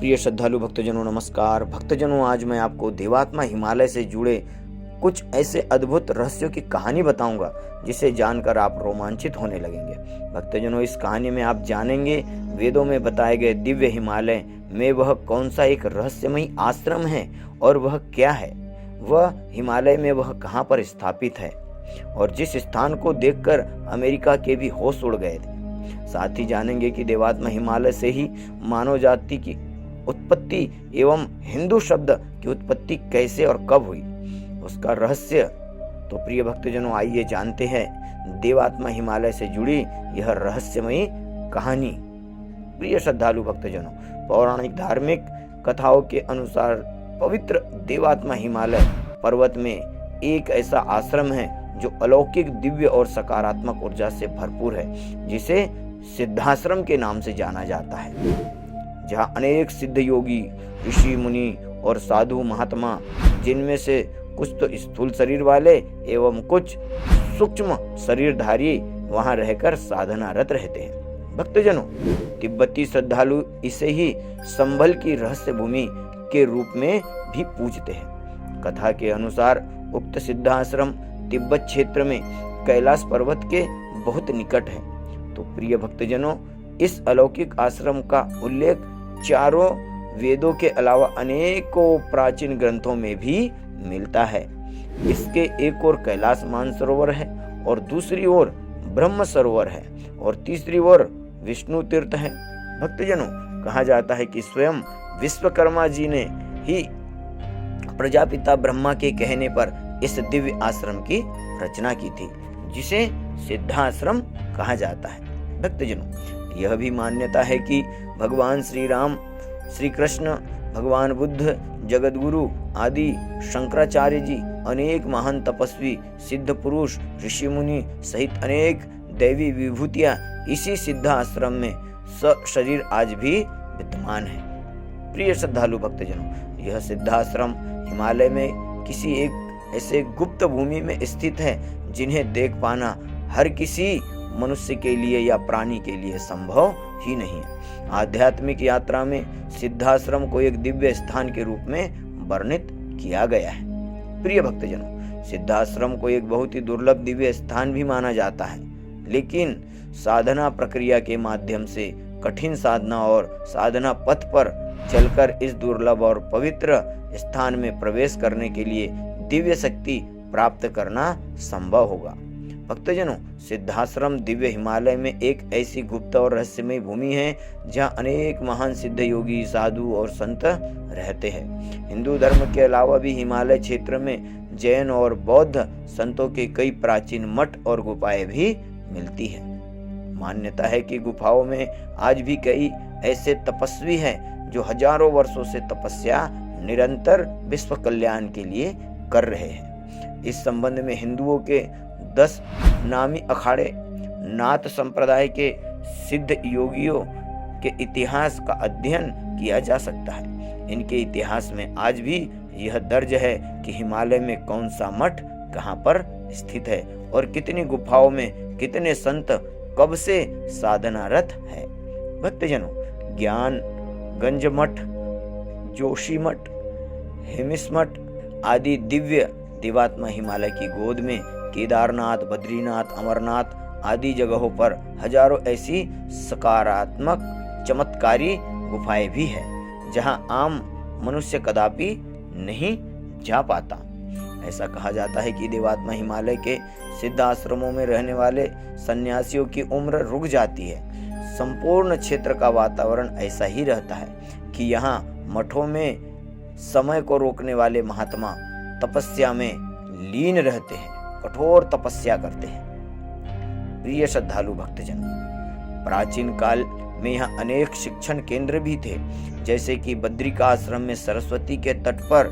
प्रिय श्रद्धालु भक्तजनों नमस्कार। भक्तजनों, आज मैं आपको देवात्मा हिमालय से जुड़े कुछ ऐसे अद्भुत रहस्यों की कहानी बताऊंगा जिसे जानकर आप रोमांचित होने लगेंगे। भक्तजनों, इस कहानी में आप जानेंगे वेदों में बताए गए दिव्य हिमालय में वह कौन सा एक रहस्यमयी आश्रम है और वह क्या है, वह हिमालय में वह कहाँ पर स्थापित है और जिस स्थान को देखकर अमेरिका के भी होश उड़ गए थे। साथ ही जानेंगे कि देवात्मा हिमालय से ही मानव जाति की उत्पत्ति एवं हिंदू शब्द की उत्पत्ति कैसे और कब हुई, उसका रहस्य। तो प्रिय भक्तजनों, आइए जानते हैं देवात्मा हिमालय से जुड़ी यह रहस्यमयी कहानी। प्रिय श्रद्धालु भक्तजनों, पौराणिक धार्मिक कथाओं के अनुसार पवित्र देवात्मा हिमालय पर्वत में एक ऐसा आश्रम है जो अलौकिक, दिव्य और सकारात्मक ऊर्जा से भरपूर है, जिसे सिद्धाश्रम के नाम से जाना जाता है, जहाँ अनेक सिद्ध योगी, ऋषि मुनि और साधु महात्मा, जिनमें से कुछ तो स्थूल शरीर वाले एवं कुछ सूक्ष्म शरीरधारी, वहां रहकर साधनारत रहते हैं। भक्तजनों, तिब्बती श्रद्धालु इसे ही संभल की रहस्य भूमि के रूप में भी पूजते हैं। कथा के अनुसार उक्त सिद्धाश्रम तिब्बत क्षेत्र में कैलाश पर्वत के बहुत निकट है। तो प्रिय भक्तजनों, इस अलौकिक आश्रम का उल्लेख चारों वेदों के अलावा अनेकों प्राचीन ग्रंथों में भी मिलता है। इसके एक ओर कैलाश मानसरोवर है और दूसरी ओर ब्रह्म सरोवर है और तीसरी ओर विष्णु तीर्थ है। भक्तजनों, कहा जाता है कि स्वयं विश्वकर्मा जी ने ही प्रजापिता ब्रह्मा के कहने पर इस दिव्य आश्रम की रचना की थी, जिसे सिद्धाश्रम कहा जाता है। भक्तजनों, यह भी मान्यता है कि भगवान श्री राम, श्री कृष्ण, भगवान बुद्ध, जगतगुरु आदि शंकराचार्य जी, अनेक महान तपस्वी, सिद्ध पुरुष, ऋषि मुनि सहित अनेक दैवी विभूतियां इसी सिद्धाश्रम में शरीर आज भी विद्यमान है। प्रिय श्रद्धालु भक्तजनों, यह सिद्धाश्रम हिमालय में किसी एक ऐसे गुप्त भूमि में स्थित है जिन्हें देख पाना हर किसी मनुष्य के लिए या प्राणी के लिए संभव ही नहीं है। आध्यात्मिक यात्रा में सिद्धाश्रम को एक दिव्य स्थान के रूप में वर्णित किया गया है। प्रिय भक्तजनों, सिद्धाश्रम को एक बहुत ही दुर्लभ दिव्य स्थान भी माना जाता है, लेकिन साधना प्रक्रिया के माध्यम से कठिन साधना और साधना पथ पर चलकर इस दुर्लभ और पवित्र स्थान में प्रवेश करने के लिए दिव्य शक्ति प्राप्त करना संभव होगा। भक्तजनों, सिद्धाश्रम दिव्य हिमालय में एक ऐसी गुप्त और रहस्यमय भूमि है जहां अनेक महान सिद्ध योगी, साधु और संत रहते हैं। हिंदू धर्म के अलावा भी हिमालय क्षेत्र में जैन और बौद्ध संतों के कई प्राचीन मठ और गुफाएं भी मिलती हैं। मान्यता है कि गुफाओं में आज भी कई ऐसे तपस्वी हैं जो हजारों वर्षों से तपस्या निरंतर विश्व कल्याण के लिए कर रहे हैं। इस संबंध में हिंदुओं के 10 नामी अखाड़े, नाथ संप्रदाय के सिद्ध योगियों के इतिहास का अध्ययन किया जा सकता है। इनके इतिहास में आज भी यह दर्ज है कि हिमालय में कौन सा मठ कहाँ पर स्थित है और कितनी गुफाओं में कितने संत कब से साधनारत है। भक्तजनों, ज्ञान गंज मठ, जोशी मठ, हेमिस मठ आदि दिव्य देवात्मा हिमालय की गोद में केदारनाथ, बद्रीनाथ, अमरनाथ आदि जगहों पर हजारों ऐसी सकारात्मक चमत्कारी गुफाएं भी हैं जहां आम मनुष्य कदापि नहीं जा पाता। ऐसा कहा जाता है कि देवात्मा हिमालय के सिद्धाश्रमों में रहने वाले सन्यासियों की उम्र रुक जाती है। संपूर्ण क्षेत्र का वातावरण ऐसा ही रहता है कि यहाँ मठों में समय को रोकने वाले महात्मा तपस्या में लीन रहते हैं, कठोर तपस्या करते हैं। प्रिय श्रद्धालु भक्तजन, प्राचीन काल में यहाँ अनेक शिक्षण केंद्र भी थे, जैसे कि बद्रिका आश्रम में सरस्वती के तट पर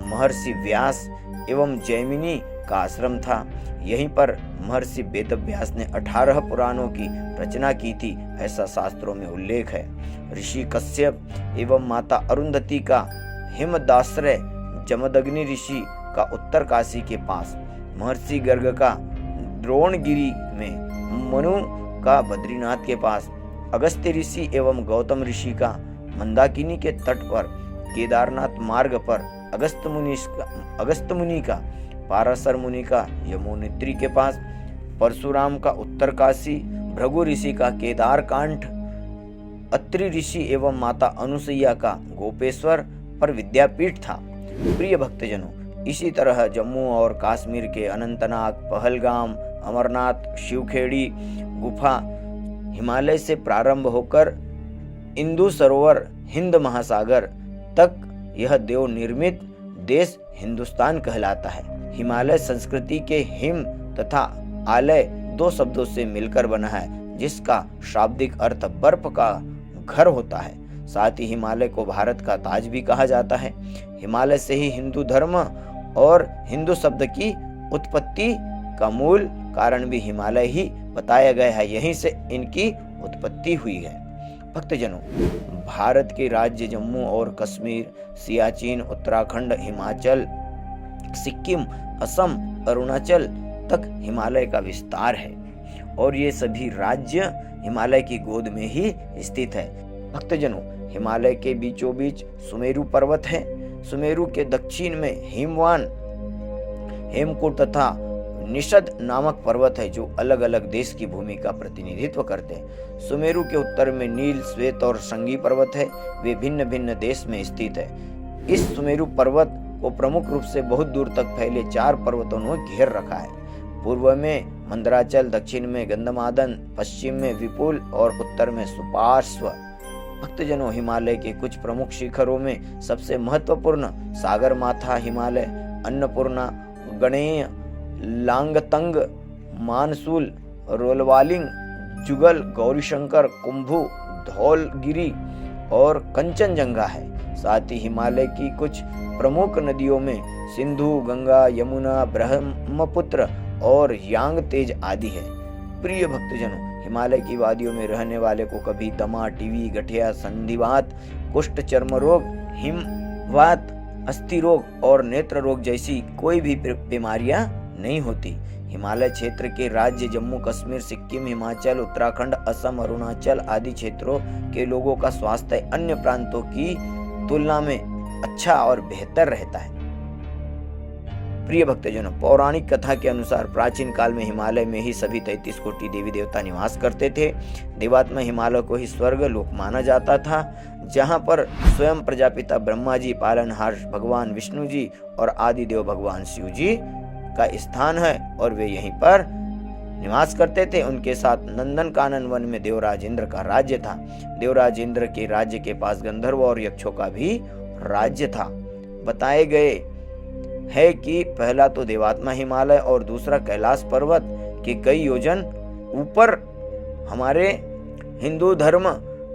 महर्षि व्यास एवं जैमिनी का आश्रम था। यहीं पर महर्षि वेदव्यास ने 18 पुराणों की रचना की थी, ऐसा शास्त्रों में उल्लेख है। ऋषि कश्यप एवं माता अरुंधति का हिमदाश्रय जमदग्नि ऋषि का उत्तर काशी के पास, महर्षि गर्ग का द्रोणगिरी में, मनु का बद्रीनाथ के पास, अगस्त्य ऋषि एवं गौतम ऋषि का मंदाकिनी के तट पर, केदारनाथ मार्ग पर अगस्त मुनि का, पाराशर मुनि का यमुनोत्री के पास, परशुराम का उत्तरकाशी, भृगु ऋषि का केदारकांठ, अत्रि ऋषि एवं माता अनुसुईया का गोपेश्वर पर विद्यापीठ था। प्रिय भक्तजनों, इसी तरह जम्मू और कश्मीर के अनंतनाग, पहलगाम, अमरनाथ, शिवखेड़ी गुफा, हिमालय से प्रारंभ होकर इंदु सरोवर, हिंद महासागर तक यह देव निर्मित देश हिंदुस्तान कहलाता है। हिमालय संस्कृति के हिम तथा आलय दो शब्दों से मिलकर बना है, जिसका शाब्दिक अर्थ बर्फ का घर होता है। साथ ही हिमालय को भारत का ताज भी कहा जाता है। हिमालय से ही हिंदू धर्म और हिंदू शब्द की उत्पत्ति का मूल कारण भी हिमालय ही बताया गया है। यहीं से इनकी उत्पत्ति हुई है। भक्तजनों, भारत के राज्य जम्मू और कश्मीर, सियाचिन, उत्तराखंड, हिमाचल, सिक्किम, असम, अरुणाचल तक हिमालय का विस्तार है और ये सभी राज्य हिमालय की गोद में ही स्थित है। भक्तजनों, हिमालय के बीचों बीच सुमेरु पर्वत है। सुमेरु के दक्षिण में हिमवान, हेमकूट तथा निषद नामक पर्वत है, जो अलग अलग देश की भूमि का प्रतिनिधित्व करते हैं। सुमेरु के उत्तर में नील, श्वेत और श्रृंगी पर्वत है। वे भिन्न भिन्न देश में स्थित है। इस सुमेरु पर्वत को प्रमुख रूप से बहुत दूर तक फैले 4 पर्वतों ने घेर रखा है। पूर्व में मंदराचल, दक्षिण में गंधमादन, पश्चिम में विपुल और उत्तर में सुपार्श्व। भक्तजनों, हिमालय के कुछ प्रमुख शिखरों में सबसे महत्वपूर्ण सागरमाथा हिमालय, अन्नपूर्णा, गणेय, लांगतंग, मानसूल, रोलवालिंग, जुगल, गौरीशंकर, कुंभू, धौलगिरी और कंचनजंगा है। साथ ही हिमालय की कुछ प्रमुख नदियों में सिंधु, गंगा, यमुना, ब्रह्मपुत्र और यांगतेज आदि है। प्रिय भक्तजनों, हिमालय की वादियों में रहने वाले को कभी दमा, टीबी, गठिया, संधिवात, कुष्ठ, चर्म रोग, हिमवात, अस्थि रोग और नेत्र रोग जैसी कोई भी बीमारियां नहीं होती। हिमालय क्षेत्र के राज्य जम्मू कश्मीर, सिक्किम, हिमाचल, उत्तराखंड, असम, अरुणाचल आदि क्षेत्रों के लोगों का स्वास्थ्य अन्य प्रांतों की तुलना में अच्छा और बेहतर रहता है। प्रिय भक्तजनों, पौराणिक कथा के अनुसार प्राचीन काल में हिमालय में ही सभी 33 कोटि देवी देवता निवास करते थे। देवात्मा हिमालय को ही स्वर्ग लोक माना जाता था, जहां पर स्वयं प्रजापिता ब्रह्मा जी, पालनहार भगवान विष्णु जी और आदि देव भगवान शिव जी का स्थान है और वे यहीं पर निवास करते थे। उनके साथ नंदन कानन वन में देवराज इंद्र का राज्य था। देवराज इंद्र के राज्य के पास गंधर्व और यक्षों का भी राज्य था। बताए गए है कि पहला तो देवात्मा हिमालय और दूसरा कैलाश पर्वत के कई योजन ऊपर हमारे हिंदू धर्म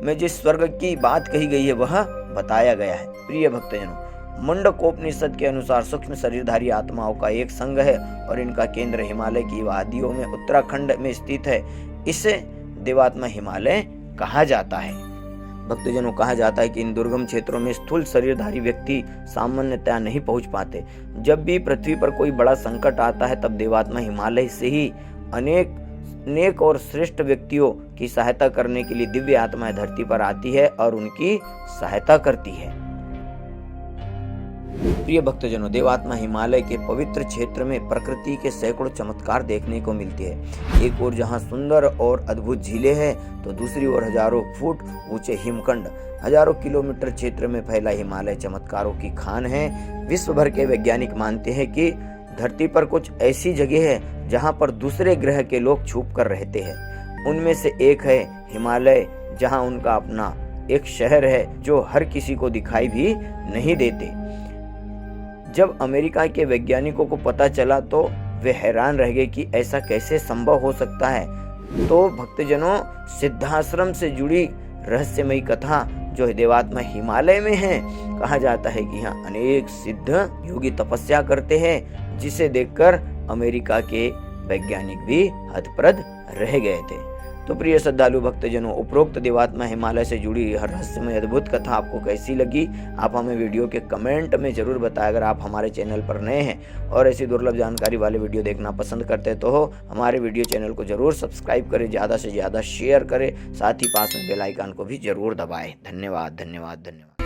में जिस स्वर्ग की बात कही गई है वह बताया गया है। प्रिय भक्तजनों, मुंडकोपनिषद के अनुसार सूक्ष्म शरीरधारी आत्माओं का एक संघ है और इनका केंद्र हिमालय की वादियों में उत्तराखंड में स्थित है। इसे देवात्मा हिमालय कहा जाता है। भक्तजनों, कहा जाता है कि इन दुर्गम क्षेत्रों में स्थूल शरीरधारी व्यक्ति सामान्यतया नहीं पहुंच पाते। जब भी पृथ्वी पर कोई बड़ा संकट आता है तब देवात्मा हिमालय से ही अनेक और श्रेष्ठ व्यक्तियों की सहायता करने के लिए दिव्य आत्माएं धरती पर आती है और उनकी सहायता करती है। प्रिय भक्तजनों, देवात्मा हिमालय के पवित्र क्षेत्र में प्रकृति के सैकड़ों चमत्कार देखने को मिलते हैं। एक ओर जहां सुंदर और अद्भुत झीलें हैं तो दूसरी ओर हजारों फुट ऊंचे हिमखंड, हजारों किलोमीटर क्षेत्र में फैला हिमालय चमत्कारों की खान है। विश्व भर के वैज्ञानिक मानते हैं कि धरती पर कुछ ऐसी जगह है जहां पर दूसरे ग्रह के लोग छुप कर रहते हैं। उनमें से एक है हिमालय, जहां उनका अपना एक शहर है जो हर किसी को दिखाई भी नहीं देते। जब अमेरिका के वैज्ञानिकों को पता चला तो वे हैरान रह गए कि ऐसा कैसे संभव हो सकता है। तो भक्तजनों, सिद्धाश्रम से जुड़ी रहस्यमयी कथा जो देवात्मा हिमालय में है, कहा जाता है कि यहाँ अनेक सिद्ध योगी तपस्या करते हैं, जिसे देखकर अमेरिका के वैज्ञानिक भी हतप्रभ रह गए थे। तो प्रिय श्रद्धालु भक्तजनों, उपरोक्त देवात्मा हिमालय से जुड़ी हर रहस्यमय अद्भुत कथा आपको कैसी लगी, आप हमें वीडियो के कमेंट में जरूर बताएं। अगर आप हमारे चैनल पर नए हैं और ऐसी दुर्लभ जानकारी वाले वीडियो देखना पसंद करते हैं तो हमारे वीडियो चैनल को जरूर सब्सक्राइब करें, ज़्यादा से ज़्यादा शेयर करें, साथ ही पास में बेल आइकन को भी जरूर दबाएं। धन्यवाद धन्यवाद धन्यवाद।